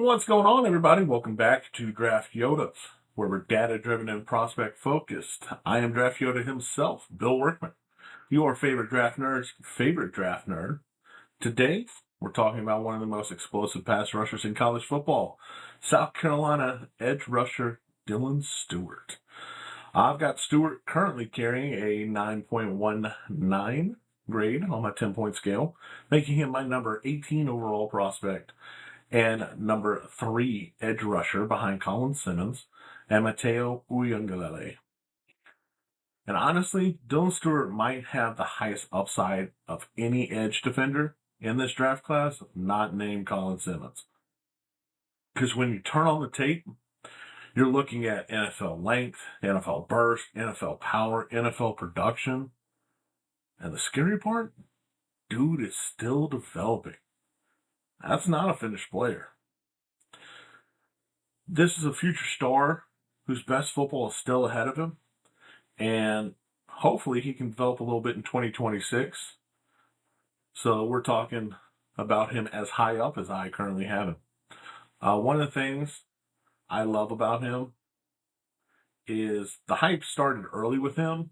What's going on, everybody? Welcome back to Draft Yoda, where we're data-driven and prospect-focused. I am Draft Yoda himself, Bill Workman, your favorite draft nerd's favorite draft nerd. Today, we're talking about one of the most explosive pass rushers in college football, South Carolina edge rusher Dylan Stewart. I've got Stewart currently carrying a 9.19 grade on my 10-point scale, making him my number 18 overall prospect and number 3 edge rusher behind Collin, Simmons, and Matayo Uiagalelei. And honestly, Dylan Stewart might have the highest upside of any edge defender in this draft class, not named Collin Simmons. Because when you turn on the tape, you're looking at NFL length, NFL burst, NFL power, NFL production. And the scary part, dude is still developing. That's not a finished player. This is a future star whose best football is still ahead of him, and hopefully he can develop a little bit in 2026. So we're talking about him as high up as I currently have him. One of the things I love about him is the hype started early with him.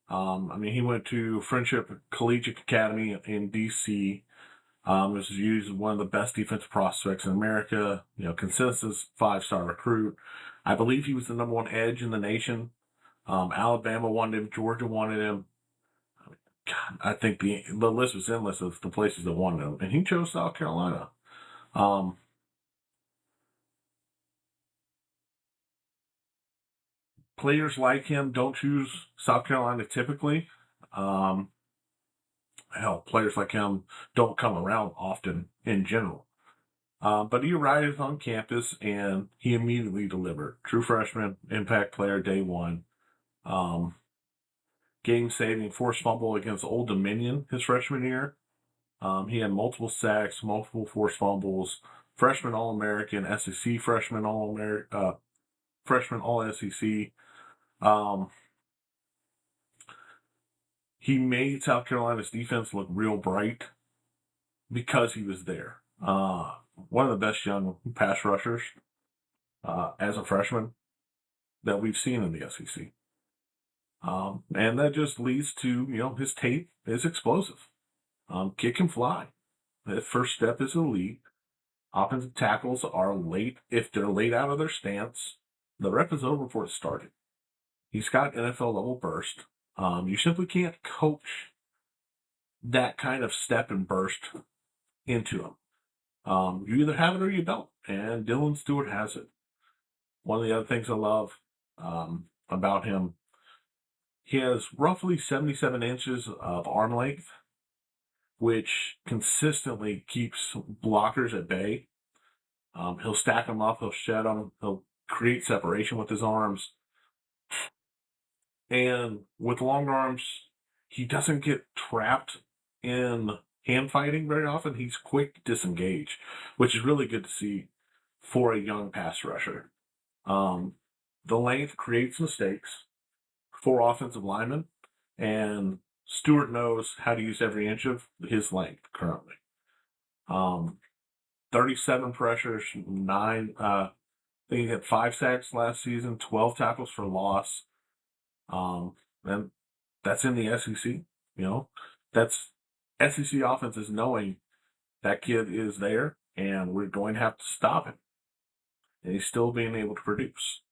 He went to Friendship Collegiate Academy in D.C., was used as one of the best defensive prospects in America, consensus 5-star recruit. I believe he was the number 1 edge in the nation. Alabama wanted him, Georgia wanted him. God, I think the list was endless of the places that wanted him, and he chose South Carolina. Players like him don't choose South Carolina typically. Players like him don't come around often in general. But he arrived on campus and he immediately delivered. True freshman, impact player day one. Game-saving forced fumble against Old Dominion his freshman year. He had multiple sacks, multiple forced fumbles. Freshman All-American, SEC freshman All-American, freshman All-SEC. He made South Carolina's defense look real bright because he was there. One of the best young pass rushers as a freshman that we've seen in the SEC. And that just leads to, his tape is explosive. Kick and fly. The first step is elite. Offensive tackles are late. If they're late out of their stance, the rep is over before it started. He's got NFL level burst. You simply can't coach that kind of step and burst into him. You either have it or you don't, and Dylan Stewart has it. One of the other things I love about him, he has roughly 77 inches of arm length, which consistently keeps blockers at bay. He'll stack them up, he'll shed them, he'll create separation with his arms. And with long arms, he doesn't get trapped in hand fighting very often. He's quick to disengage, which is really good to see for a young pass rusher. The length creates mistakes for offensive linemen, and Stewart knows how to use every inch of his length currently. 37 pressures, 9, I think he had 5 sacks last season, 12 tackles for loss. And that's in the SEC, that's SEC offenses knowing that kid is there and we're going to have to stop him. And he's still being able to produce.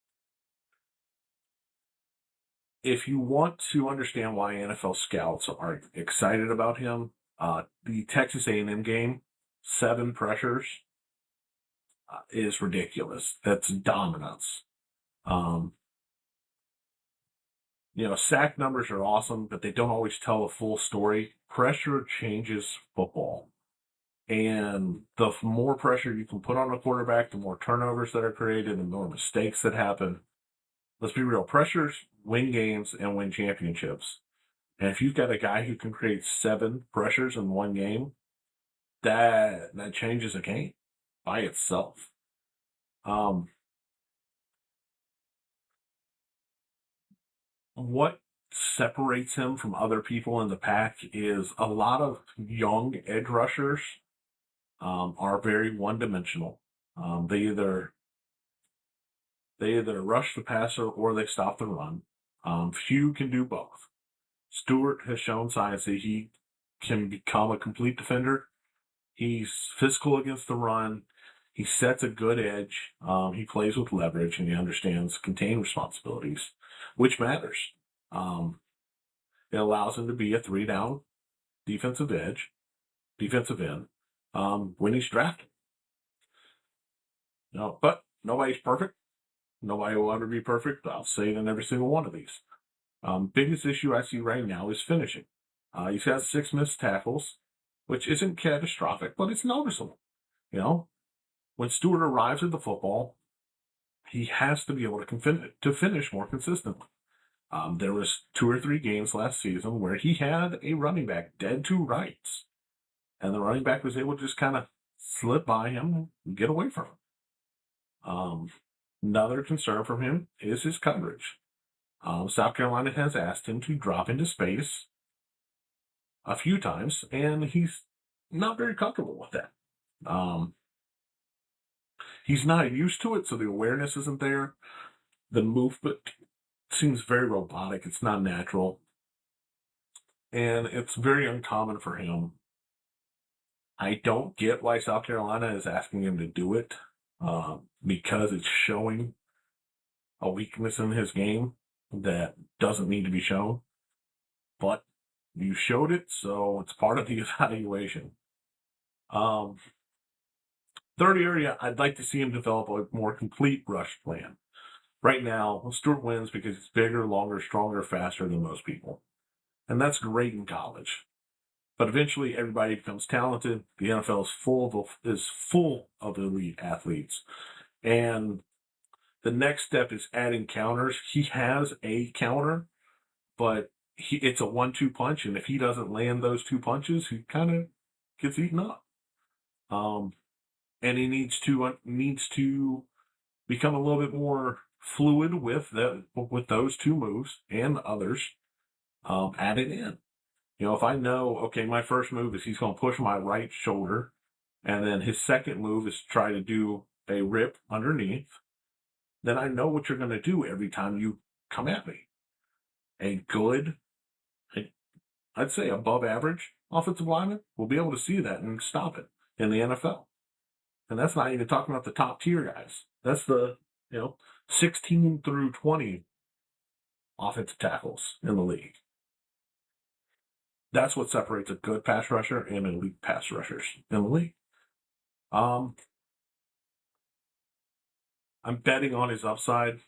If you want to understand why NFL scouts are excited about him, the Texas A&M game, 7 pressures, is ridiculous. That's dominance. Sack numbers are awesome, but they don't always tell the full story. Pressure changes football. And the more pressure you can put on a quarterback, the more turnovers that are created, the more mistakes that happen. Let's be real. Pressures win games and win championships. And if you've got a guy who can create 7 pressures in one game, that changes a game by itself. What separates him from other people in the pack is a lot of young edge rushers are very one-dimensional. They either rush the passer or they stop the run. Few can do both. Stewart has shown signs that he can become a complete defender. He's physical against the run. He sets a good edge. He plays with leverage, and he understands contain responsibilities, which matters. It allows him to be a 3-down defensive end, when he's drafted. But nobody's perfect. Nobody will ever be perfect. I'll say it in every single one of these. Biggest issue I see right now is finishing. He's got 6 missed tackles, which isn't catastrophic, but it's noticeable. When Stewart arrives at the football, he has to be able to finish more consistently. There was 2 or 3 games last season where he had a running back dead to rights, and the running back was able to just kind of slip by him and get away from him. Another concern from him is his coverage. South Carolina has asked him to drop into space a few times, and he's not very comfortable with that. He's not used to it, so the awareness isn't there. The movement seems very robotic. It's not natural. And it's very uncommon for him. I don't get why South Carolina is asking him to do it, because it's showing a weakness in his game that doesn't need to be shown. But you showed it, so it's part of the evaluation. Third area, I'd like to see him develop a more complete rush plan. Right now, Stewart wins because he's bigger, longer, stronger, faster than most people. And that's great in college. But eventually, everybody becomes talented. The NFL is full of elite athletes. And the next step is adding counters. He has a counter, but it's a 1-2 punch. And if he doesn't land those 2 punches, he kind of gets eaten up. And he needs to become a little bit more fluid with those 2 moves and others added in. If I know, okay, my first move is he's going to push my right shoulder, and then his second move is to try to do a rip underneath, then I know what you're going to do every time you come at me. A good, I'd say above average offensive lineman will be able to see that and stop it in the NFL. And that's not even talking about the top tier guys. That's the, 16 through 20 offensive tackles in the league. That's what separates a good pass rusher and elite pass rushers in the league. I'm betting on his upside.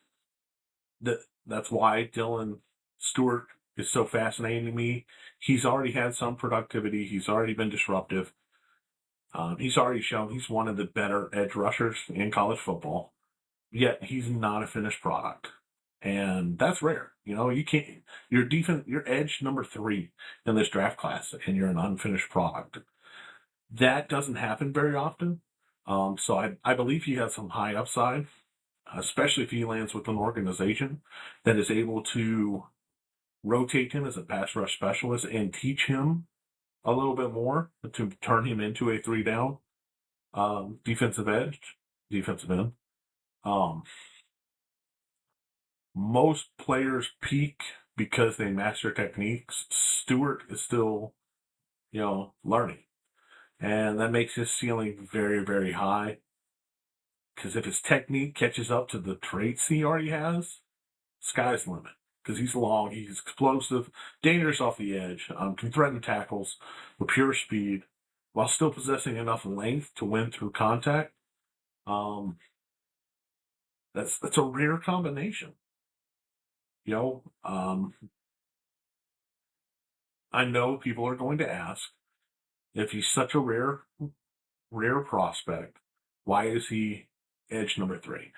That's why Dylan Stewart is so fascinating to me. He's already had some productivity. He's already been disruptive. He's already shown he's one of the better edge rushers in college football. Yet he's not a finished product. And that's rare. You can't, you're edge number 3 in this draft class, and you're an unfinished product. That doesn't happen very often. So I believe he has some high upside, especially if he lands with an organization that is able to rotate him as a pass rush specialist and teach him a little bit more to turn him into a 3-down defensive end. Most players peak because they master techniques. Stewart is still, learning. And that makes his ceiling very, very high. Because if his technique catches up to the traits he already has, sky's the limit. Because he's long, he's explosive, dangerous off the edge, can threaten tackles with pure speed, while still possessing enough length to win through contact. That's a rare combination. I know people are going to ask, if he's such a rare prospect, why is he edge number 3?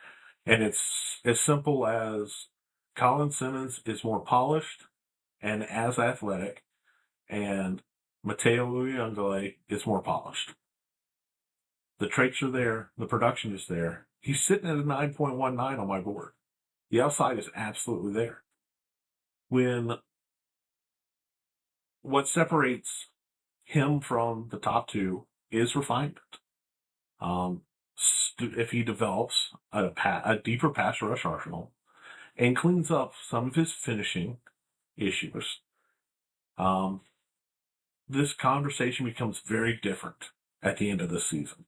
And it's as simple as Collin Simmons is more polished and as athletic, and Matayo Uiagalelei is more polished. The traits are there. The production is there. He's sitting at a 9.19 on my board. The upside is absolutely there. What separates him from the top 2 is refinement. he develops a deeper pass rush arsenal and cleans up some of his finishing issues, this conversation becomes very different at the end of the season.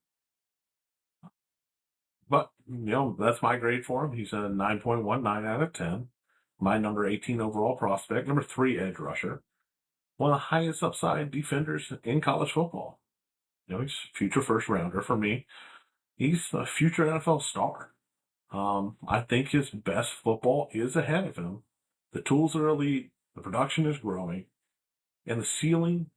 But, that's my grade for him. He's a 9.19 out of 10. My number 18 overall prospect. Number 3 edge rusher. One of the highest upside defenders in college football. He's a future first rounder for me. He's a future NFL star. I think his best football is ahead of him. The tools are elite. The production is growing. And the ceiling,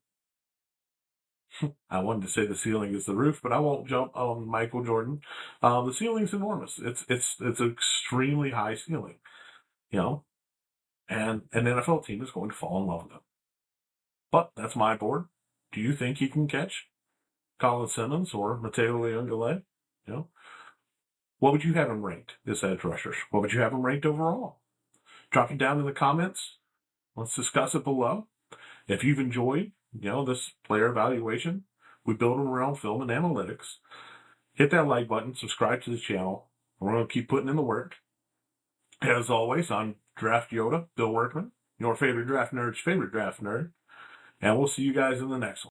I wanted to say the ceiling is the roof, but I won't jump on Michael Jordan. The ceiling's enormous. It's an extremely high ceiling, and an NFL team is going to fall in love with him. But that's my board. Do you think he can catch Collin Simmons or Matayo Uiagalelei? What would you have him ranked as edge rushers? What would you have him ranked overall? Drop it down in the comments. Let's discuss it below. If you've enjoyed, this player evaluation, we build them around film and analytics. Hit that like button, subscribe to the channel. We're going to keep putting in the work. As always, I'm Draft Yoda, Bill Workman, your favorite draft nerd's favorite draft nerd. And we'll see you guys in the next one.